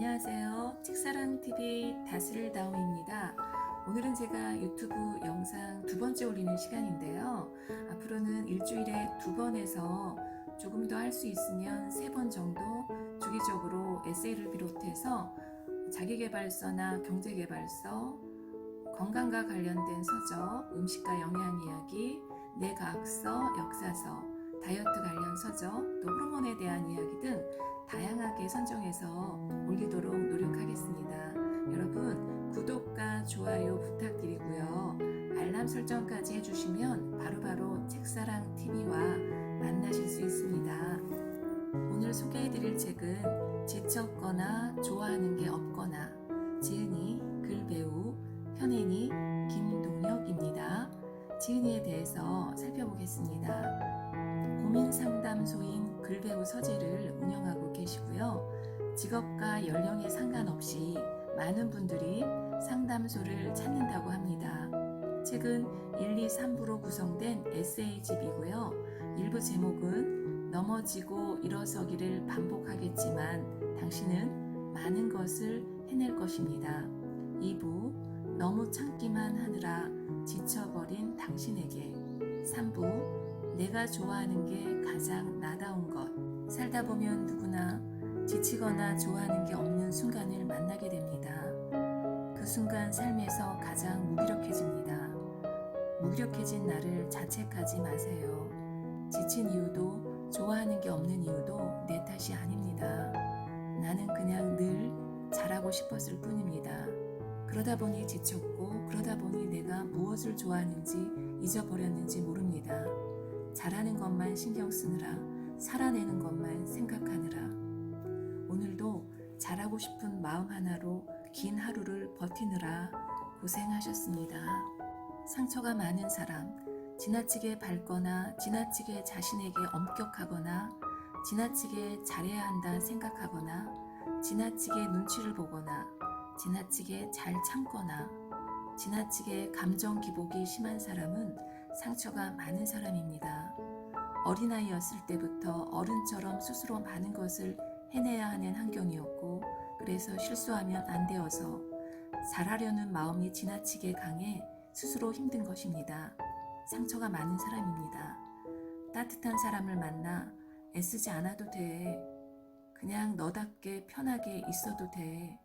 안녕하세요. 책사랑TV 다스릴다움입니다. 오늘은 제가 유튜브 영상 두 번째 올리는 시간인데요. 앞으로는 일주일에 2번에서 조금 더 할 수 있으면 3번 정도 주기적으로 에세이를 비롯해서 자기계발서나 경제계발서, 건강과 관련된 서적, 음식과 영양 이야기, 뇌과학서, 역사서, 다이어트 관련 서적, 또 호르몬에 대한 이야기 등 다양하게 선정해서 올리도록 노력하겠습니다. 여러분 구독과 좋아요 부탁드리고요. 알람 설정까지 해주시면 바로바로 책사랑TV와 만나실 수 있습니다. 오늘 소개해드릴 책은 지쳤거나 좋아하는 게 없거나, 지은이 글배우, 현인이 김동혁입니다. 지은이에 대해서 살펴보겠습니다. 고민상담소인 글배우 서재를 운영하고 계시고요. 직업과 연령에 상관없이 많은 분들이 상담소를 찾는다고 합니다. 책은 1, 2, 3부로 구성된 에세이집이고요. 일부 제목은 넘어지고 일어서기를 반복하겠지만 당신은 많은 것을 해낼 것입니다. 2부 너무 참기만 하느라 지쳐버린 당신에게, 3부 내가 좋아하는 게 가장 나다운 것. 살다 보면 누구나 지치거나 좋아하는 게 없는 순간을 만나게 됩니다. 그 순간 삶에서 가장 무기력해집니다. 무기력해진 나를 자책하지 마세요. 지친 이유도 좋아하는 게 없는 이유도 내 탓이 아닙니다. 나는 그냥 늘 잘하고 싶었을 뿐입니다. 그러다 보니 지쳤고, 그러다 보니 내가 무엇을 좋아하는지 잊어버렸는지 모릅니다. 잘하는 것만 신경 쓰느라, 살아내는 것만 생각하느라. 오늘도 잘하고 싶은 마음 하나로 긴 하루를 버티느라 고생하셨습니다. 상처가 많은 사람, 지나치게 밟거나 지나치게 자신에게 엄격하거나 지나치게 잘해야 한다 생각하거나 지나치게 눈치를 보거나 지나치게 잘 참거나 지나치게 감정 기복이 심한 사람은 상처가 많은 사람입니다. 어린아이였을 때부터 어른처럼 스스로 많은 것을 해내야 하는 환경이었고, 그래서 실수하면 안 되어서 잘하려는 마음이 지나치게 강해 스스로 힘든 것입니다. 상처가 많은 사람입니다. 따뜻한 사람을 만나 애쓰지 않아도 돼. 그냥 너답게 편하게 있어도 돼.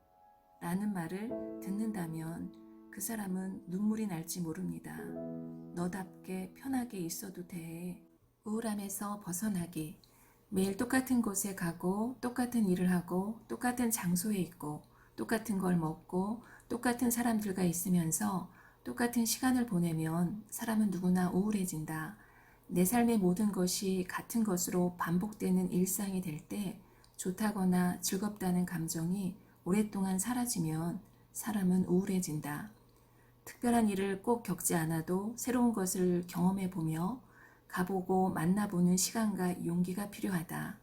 라는 말을 듣는다면 그 사람은 눈물이 날지 모릅니다. 너답게 편하게 있어도 돼. 우울함에서 벗어나기. 매일 똑같은 곳에 가고 똑같은 일을 하고 똑같은 장소에 있고 똑같은 걸 먹고 똑같은 사람들과 있으면서 똑같은 시간을 보내면 사람은 누구나 우울해진다. 내 삶의 모든 것이 같은 것으로 반복되는 일상이 될 때 좋다거나 즐겁다는 감정이 오랫동안 사라지면 사람은 우울해진다. 특별한 일을 꼭 겪지 않아도 새로운 것을 경험해보며 가보고 만나보는 시간과 용기가 필요하다.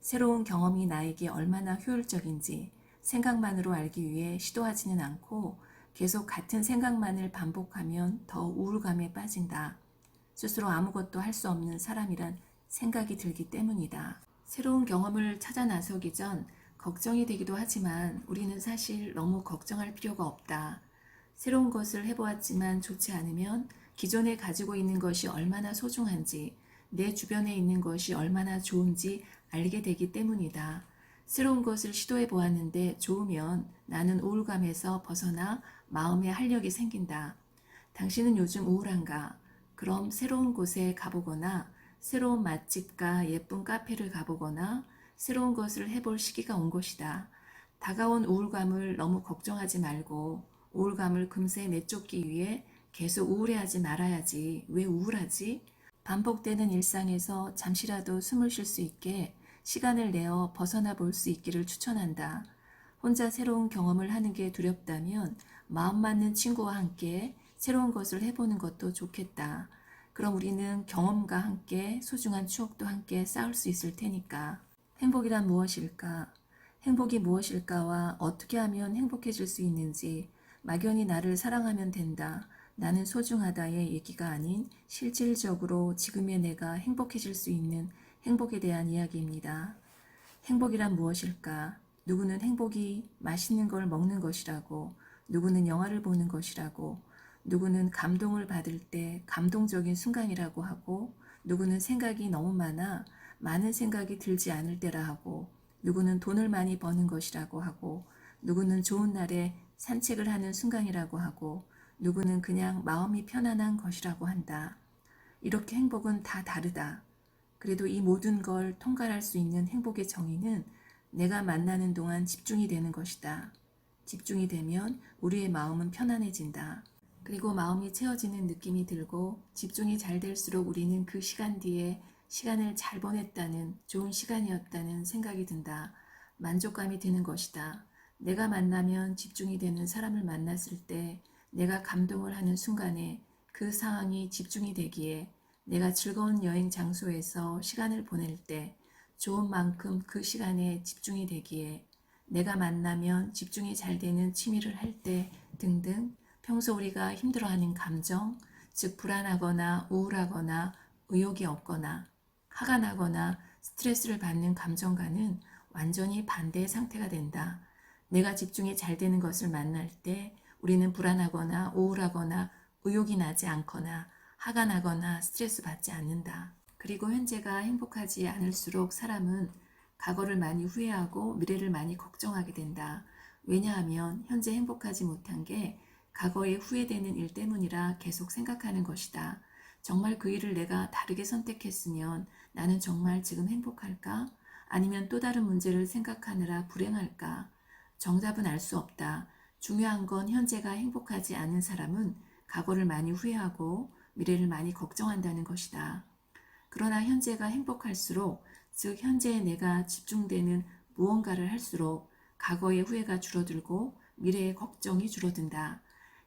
새로운 경험이 나에게 얼마나 효율적인지 생각만으로 알기 위해 시도하지는 않고 계속 같은 생각만을 반복하면 더 우울감에 빠진다. 스스로 아무것도 할 수 없는 사람이란 생각이 들기 때문이다. 새로운 경험을 찾아 나서기 전 걱정이 되기도 하지만 우리는 사실 너무 걱정할 필요가 없다. 새로운 것을 해보았지만 좋지 않으면 기존에 가지고 있는 것이 얼마나 소중한지, 내 주변에 있는 것이 얼마나 좋은지 알게 되기 때문이다. 새로운 것을 시도해 보았는데 좋으면 나는 우울감에서 벗어나 마음에 활력이 생긴다. 당신은 요즘 우울한가? 그럼 새로운 곳에 가보거나 새로운 맛집과 예쁜 카페를 가보거나 새로운 것을 해볼 시기가 온 것이다. 다가온 우울감을 너무 걱정하지 말고 우울감을 금세 내쫓기 위해 계속 우울해하지 말아야지. 왜 우울하지? 반복되는 일상에서 잠시라도 숨을 쉴 수 있게 시간을 내어 벗어나 볼 수 있기를 추천한다. 혼자 새로운 경험을 하는 게 두렵다면 마음 맞는 친구와 함께 새로운 것을 해보는 것도 좋겠다. 그럼 우리는 경험과 함께 소중한 추억도 함께 쌓을 수 있을 테니까. 행복이란 무엇일까? 행복이 무엇일까와 어떻게 하면 행복해질 수 있는지, 막연히 나를 사랑하면 된다, 나는 소중하다의 얘기가 아닌 실질적으로 지금의 내가 행복해질 수 있는 행복에 대한 이야기입니다. 행복이란 무엇일까? 누구는 행복이 맛있는 걸 먹는 것이라고, 누구는 영화를 보는 것이라고, 누구는 감동을 받을 때 감동적인 순간이라고 하고, 누구는 생각이 너무 많은 생각이 들지 않을 때라 하고, 누구는 돈을 많이 버는 것이라고 하고, 누구는 좋은 날에 산책을 하는 순간이라고 하고, 누구는 그냥 마음이 편안한 것이라고 한다. 이렇게 행복은 다 다르다. 그래도 이 모든 걸 통달할 수 있는 행복의 정의는 내가 만나는 동안 집중이 되는 것이다. 집중이 되면 우리의 마음은 편안해진다. 그리고 마음이 채워지는 느낌이 들고 집중이 잘 될수록 우리는 그 시간 뒤에 시간을 잘 보냈다는 좋은 시간이었다는 생각이 든다. 만족감이 드는 것이다. 내가 만나면 집중이 되는 사람을 만났을 때 내가 감동을 하는 순간에 그 상황이 집중이 되기에 내가 즐거운 여행 장소에서 시간을 보낼 때 좋은 만큼 그 시간에 집중이 되기에 내가 만나면 집중이 잘 되는 취미를 할 때 등등 평소 우리가 힘들어하는 감정, 즉 불안하거나 우울하거나 의욕이 없거나 화가 나거나 스트레스를 받는 감정과는 완전히 반대의 상태가 된다. 내가 집중이 잘 되는 것을 만날 때 우리는 불안하거나 우울하거나 의욕이 나지 않거나 화가 나거나 스트레스 받지 않는다. 그리고 현재가 행복하지 않을수록 사람은 과거를 많이 후회하고 미래를 많이 걱정하게 된다. 왜냐하면 현재 행복하지 못한 게 과거에 후회되는 일 때문이라 계속 생각하는 것이다. 정말 그 일을 내가 다르게 선택했으면 나는 정말 지금 행복할까? 아니면 또 다른 문제를 생각하느라 불행할까? 정답은 알 수 없다. 중요한 건 현재가 행복하지 않은 사람은 과거를 많이 후회하고 미래를 많이 걱정한다는 것이다. 그러나 현재가 행복할수록, 즉 현재에 내가 집중되는 무언가를 할수록 과거의 후회가 줄어들고 미래의 걱정이 줄어든다.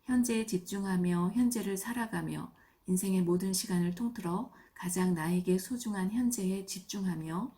현재에 집중하며 현재를 살아가며 인생의 모든 시간을 통틀어 가장 나에게 소중한 현재에 집중하며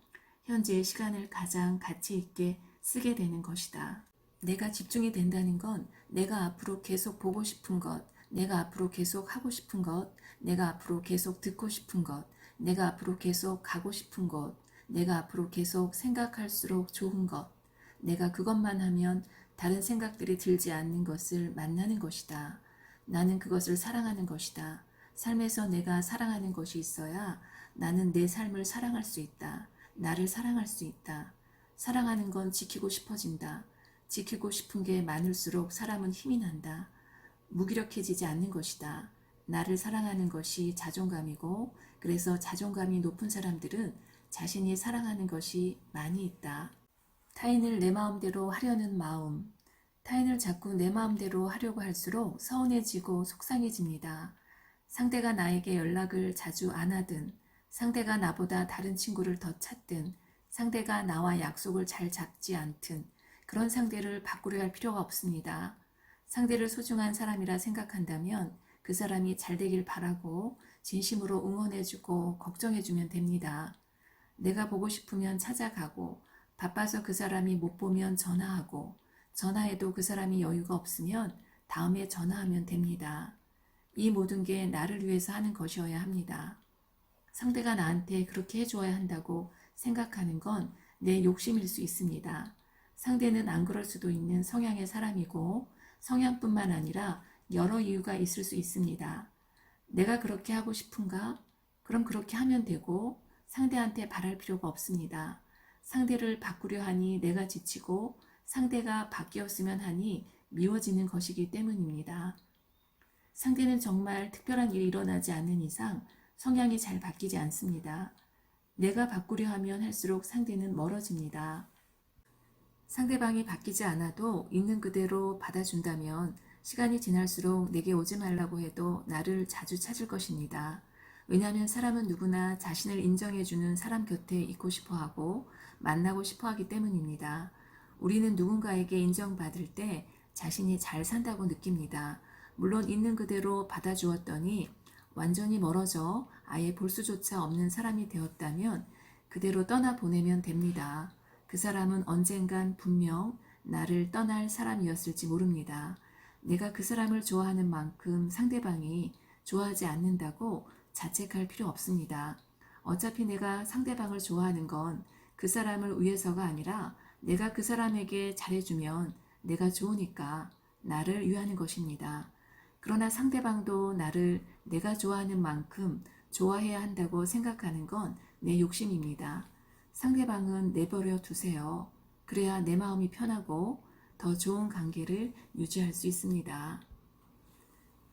현재의 시간을 가장 가치 있게 쓰게 되는 것이다. 내가 집중이 된다는 건 내가 앞으로 계속 보고 싶은 것, 내가 앞으로 계속 하고 싶은 것, 내가 앞으로 계속 듣고 싶은 것, 내가 앞으로 계속 가고 싶은 곳, 내가 앞으로 계속 생각할수록 좋은 것, 내가 그것만 하면 다른 생각들이 들지 않는 것을 만나는 것이다. 나는 그것을 사랑하는 것이다. 삶에서 내가 사랑하는 것이 있어야 나는 내 삶을 사랑할 수 있다. 나를 사랑할 수 있다. 사랑하는 건 지키고 싶어진다. 지키고 싶은 게 많을수록 사람은 힘이 난다. 무기력해지지 않는 것이다. 나를 사랑하는 것이 자존감이고, 그래서 자존감이 높은 사람들은 자신이 사랑하는 것이 많이 있다. 타인을 내 마음대로 하려는 마음. 타인을 자꾸 내 마음대로 하려고 할수록 서운해지고 속상해집니다. 상대가 나에게 연락을 자주 안 하든, 상대가 나보다 다른 친구를 더 찾든, 상대가 나와 약속을 잘 잡지 않든, 그런 상대를 바꾸려 할 필요가 없습니다. 상대를 소중한 사람이라 생각한다면 그 사람이 잘 되길 바라고 진심으로 응원해주고 걱정해주면 됩니다. 내가 보고 싶으면 찾아가고, 바빠서 그 사람이 못 보면 전화하고, 전화해도 그 사람이 여유가 없으면 다음에 전화하면 됩니다. 이 모든 게 나를 위해서 하는 것이어야 합니다. 상대가 나한테 그렇게 해줘야 한다고 생각하는 건 내 욕심일 수 있습니다. 상대는 안 그럴 수도 있는 성향의 사람이고, 성향뿐만 아니라 여러 이유가 있을 수 있습니다. 내가 그렇게 하고 싶은가? 그럼 그렇게 하면 되고, 상대한테 바랄 필요가 없습니다. 상대를 바꾸려 하니 내가 지치고, 상대가 바뀌었으면 하니 미워지는 것이기 때문입니다. 상대는 정말 특별한 일이 일어나지 않는 이상 성향이 잘 바뀌지 않습니다. 내가 바꾸려 하면 할수록 상대는 멀어집니다. 상대방이 바뀌지 않아도 있는 그대로 받아준다면 시간이 지날수록 내게 오지 말라고 해도 나를 자주 찾을 것입니다. 왜냐하면 사람은 누구나 자신을 인정해주는 사람 곁에 있고 싶어하고 만나고 싶어하기 때문입니다. 우리는 누군가에게 인정받을 때 자신이 잘 산다고 느낍니다. 물론 있는 그대로 받아주었더니 완전히 멀어져 아예 볼 수조차 없는 사람이 되었다면 그대로 떠나보내면 됩니다. 그 사람은 언젠간 분명 나를 떠날 사람이었을지 모릅니다. 내가 그 사람을 좋아하는 만큼 상대방이 좋아하지 않는다고 자책할 필요 없습니다. 어차피 내가 상대방을 좋아하는 건 그 사람을 위해서가 아니라 내가 그 사람에게 잘해주면 내가 좋으니까 나를 위하는 것입니다. 그러나 상대방도 나를 내가 좋아하는 만큼 좋아해야 한다고 생각하는 건 내 욕심입니다. 상대방은 내버려 두세요. 그래야 내 마음이 편하고 더 좋은 관계를 유지할 수 있습니다.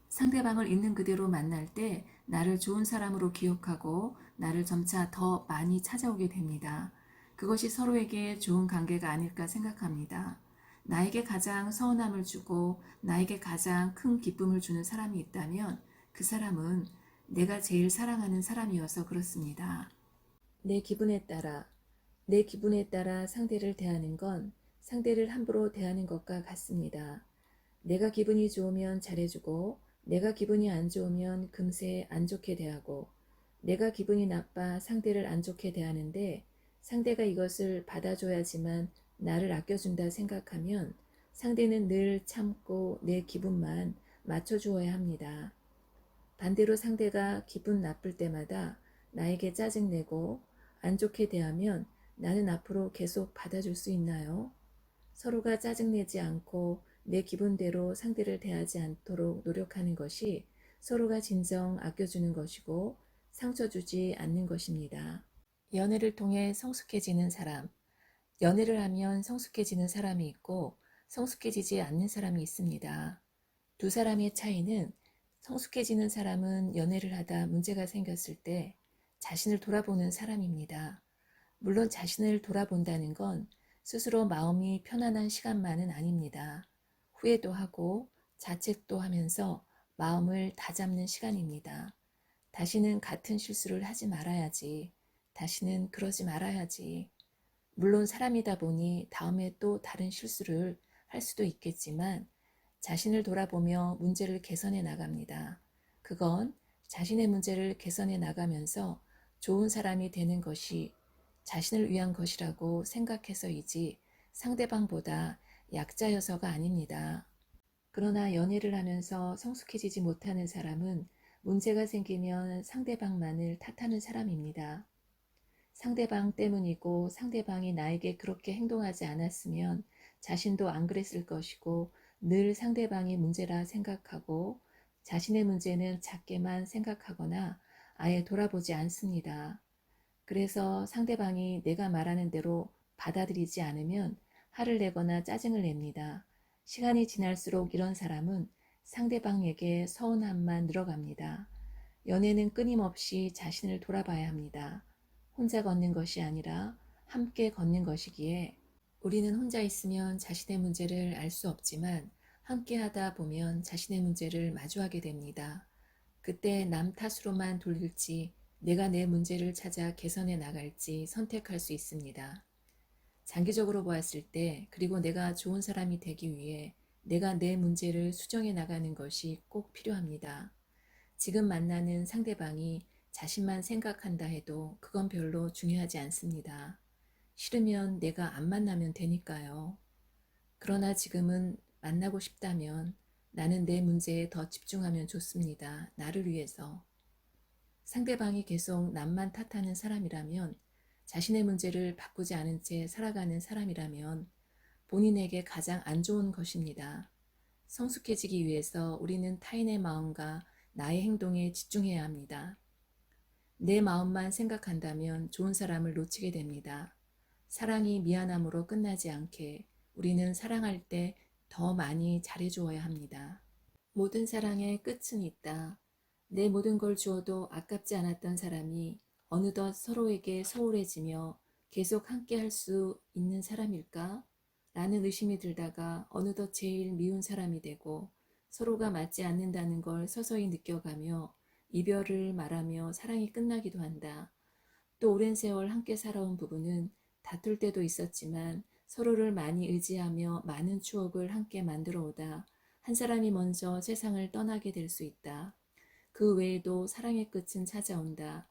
상대방을 있는 그대로 만날 때 나를 좋은 사람으로 기억하고 나를 점차 더 많이 찾아오게 됩니다. 그것이 서로에게 좋은 관계가 아닐까 생각합니다. 나에게 가장 서운함을 주고 나에게 가장 큰 기쁨을 주는 사람이 있다면 그 사람은 내가 제일 사랑하는 사람이어서 그렇습니다. 내 기분에 따라, 내 기분에 따라 상대를 대하는 건 상대를 함부로 대하는 것과 같습니다. 내가 기분이 좋으면 잘해주고 내가 기분이 안 좋으면 금세 안 좋게 대하고 내가 기분이 나빠 상대를 안 좋게 대하는데 상대가 이것을 받아줘야지만 나를 아껴준다 생각하면 상대는 늘 참고 내 기분만 맞춰주어야 합니다. 반대로 상대가 기분 나쁠 때마다 나에게 짜증내고 안 좋게 대하면 나는 앞으로 계속 받아줄 수 있나요? 서로가 짜증내지 않고 내 기분대로 상대를 대하지 않도록 노력하는 것이 서로가 진정 아껴주는 것이고 상처 주지 않는 것입니다. 연애를 통해 성숙해지는 사람. 연애를 하면 성숙해지는 사람이 있고 성숙해지지 않는 사람이 있습니다. 두 사람의 차이는 성숙해지는 사람은 연애를 하다 문제가 생겼을 때 자신을 돌아보는 사람입니다. 물론 자신을 돌아본다는 건 스스로 마음이 편안한 시간만은 아닙니다. 후회도 하고 자책도 하면서 마음을 다잡는 시간입니다. 다시는 같은 실수를 하지 말아야지. 다시는 그러지 말아야지. 물론 사람이다 보니 다음에 또 다른 실수를 할 수도 있겠지만 자신을 돌아보며 문제를 개선해 나갑니다. 그건 자신의 문제를 개선해 나가면서 좋은 사람이 되는 것이 자신을 위한 것이라고 생각해서이지 상대방보다 약자여서가 아닙니다. 그러나 연애를 하면서 성숙해지지 못하는 사람은 문제가 생기면 상대방만을 탓하는 사람입니다. 상대방 때문이고 상대방이 나에게 그렇게 행동하지 않았으면 자신도 안 그랬을 것이고 늘 상대방이 문제라 생각하고 자신의 문제는 작게만 생각하거나 아예 돌아보지 않습니다. 그래서 상대방이 내가 말하는 대로 받아들이지 않으면 화를 내거나 짜증을 냅니다. 시간이 지날수록 이런 사람은 상대방에게 서운함만 늘어갑니다. 연애는 끊임없이 자신을 돌아봐야 합니다. 혼자 걷는 것이 아니라 함께 걷는 것이기에 우리는 혼자 있으면 자신의 문제를 알 수 없지만 함께 하다 보면 자신의 문제를 마주하게 됩니다. 그때 남 탓으로만 돌릴지 내가 내 문제를 찾아 개선해 나갈지 선택할 수 있습니다. 장기적으로 보았을 때 그리고 내가 좋은 사람이 되기 위해 내가 내 문제를 수정해 나가는 것이 꼭 필요합니다. 지금 만나는 상대방이 자신만 생각한다 해도 그건 별로 중요하지 않습니다. 싫으면 내가 안 만나면 되니까요. 그러나 지금은 만나고 싶다면 나는 내 문제에 더 집중하면 좋습니다. 나를 위해서. 상대방이 계속 남만 탓하는 사람이라면 자신의 문제를 바꾸지 않은 채 살아가는 사람이라면 본인에게 가장 안 좋은 것입니다. 성숙해지기 위해서 우리는 타인의 마음과 나의 행동에 집중해야 합니다. 내 마음만 생각한다면 좋은 사람을 놓치게 됩니다. 사랑이 미안함으로 끝나지 않게 우리는 사랑할 때 더 많이 잘해주어야 합니다. 모든 사랑의 끝은 있다. 내 모든 걸 주어도 아깝지 않았던 사람이 어느덧 서로에게 소홀해지며 계속 함께 할 수 있는 사람일까? 라는 의심이 들다가 어느덧 제일 미운 사람이 되고 서로가 맞지 않는다는 걸 서서히 느껴가며 이별을 말하며 사랑이 끝나기도 한다. 또 오랜 세월 함께 살아온 부부는 다툴 때도 있었지만 서로를 많이 의지하며 많은 추억을 함께 만들어 오다 한 사람이 먼저 세상을 떠나게 될 수 있다. 그 외에도 사랑의 끝은 찾아온다.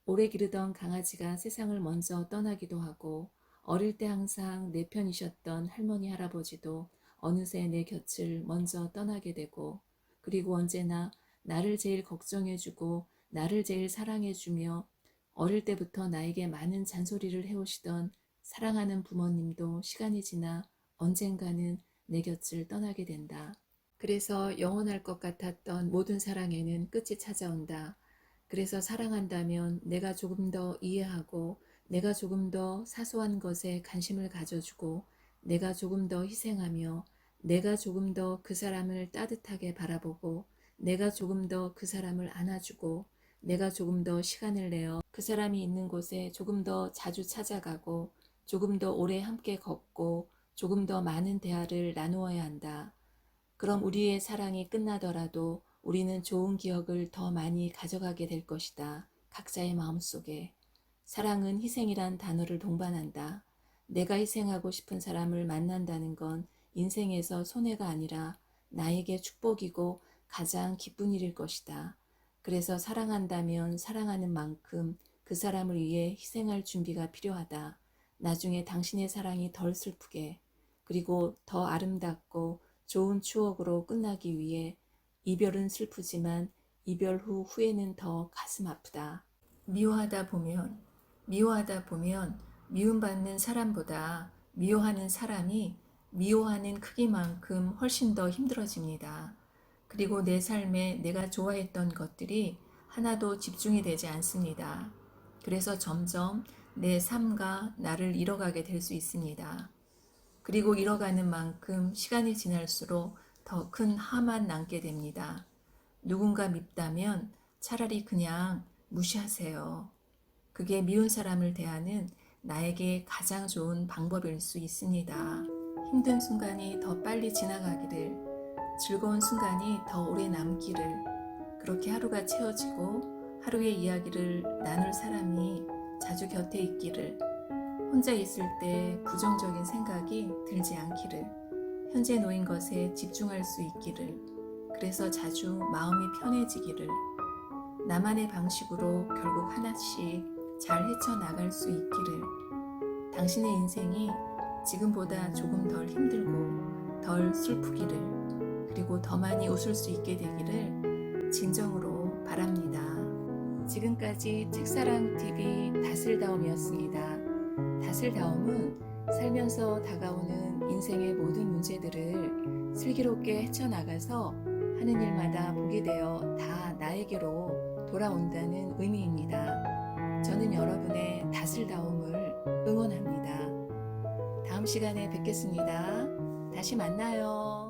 오래 기르던 강아지가 세상을 먼저 떠나기도 하고 어릴 때 항상 내 편이셨던 할머니 할아버지도 어느새 내 곁을 먼저 떠나게 되고 그리고 언제나 나를 제일 걱정해주고 나를 제일 사랑해주며 어릴 때부터 나에게 많은 잔소리를 해오시던 사랑하는 부모님도 시간이 지나 언젠가는 내 곁을 떠나게 된다. 그래서 영원할 것 같았던 모든 사랑에는 끝이 찾아온다. 그래서 사랑한다면 내가 조금 더 이해하고, 내가 조금 더 사소한 것에 관심을 가져주고, 내가 조금 더 희생하며, 내가 조금 더 그 사람을 따뜻하게 바라보고, 내가 조금 더 그 사람을 안아주고, 내가 조금 더 시간을 내어 그 사람이 있는 곳에 조금 더 자주 찾아가고, 조금 더 오래 함께 걷고, 조금 더 많은 대화를 나누어야 한다. 그럼 우리의 사랑이 끝나더라도 우리는 좋은 기억을 더 많이 가져가게 될 것이다. 각자의 마음속에. 사랑은 희생이란 단어를 동반한다. 내가 희생하고 싶은 사람을 만난다는 건 인생에서 손해가 아니라 나에게 축복이고 가장 기쁜 일일 것이다. 그래서 사랑한다면 사랑하는 만큼 그 사람을 위해 희생할 준비가 필요하다. 나중에 당신의 사랑이 덜 슬프게, 그리고 더 아름답고 좋은 추억으로 끝나기 위해. 이별은 슬프지만 이별 후 후회는 더 가슴 아프다. 미워하다 보면 미움받는 사람보다 미워하는 사람이 미워하는 크기만큼 훨씬 더 힘들어집니다. 그리고 내 삶에 내가 좋아했던 것들이 하나도 집중이 되지 않습니다. 그래서 점점 내 삶과 나를 잃어가게 될 수 있습니다. 그리고 잃어가는 만큼 시간이 지날수록 더 큰 화만 남게 됩니다. 누군가 밉다면 차라리 그냥 무시하세요. 그게 미운 사람을 대하는 나에게 가장 좋은 방법일 수 있습니다. 힘든 순간이 더 빨리 지나가기를, 즐거운 순간이 더 오래 남기를, 그렇게 하루가 채워지고 하루의 이야기를 나눌 사람이 자주 곁에 있기를, 혼자 있을 때 부정적인 생각이 들지 않기를, 현재 놓인 것에 집중할 수 있기를, 그래서 자주 마음이 편해지기를, 나만의 방식으로 결국 하나씩 잘 헤쳐나갈 수 있기를, 당신의 인생이 지금보다 조금 덜 힘들고 덜 슬프기를, 그리고 더 많이 웃을 수 있게 되기를 진정으로 바랍니다. 지금까지 책사랑TV 다슬다움이었습니다. 다슬다움은 살면서 다가오는 인생의 모든 문제들을 슬기롭게 헤쳐나가서 하는 일마다 복이 되어 다 나에게로 돌아온다는 의미입니다. 저는 여러분의 다슬다움을 응원합니다. 다음 시간에 뵙겠습니다. 다시 만나요.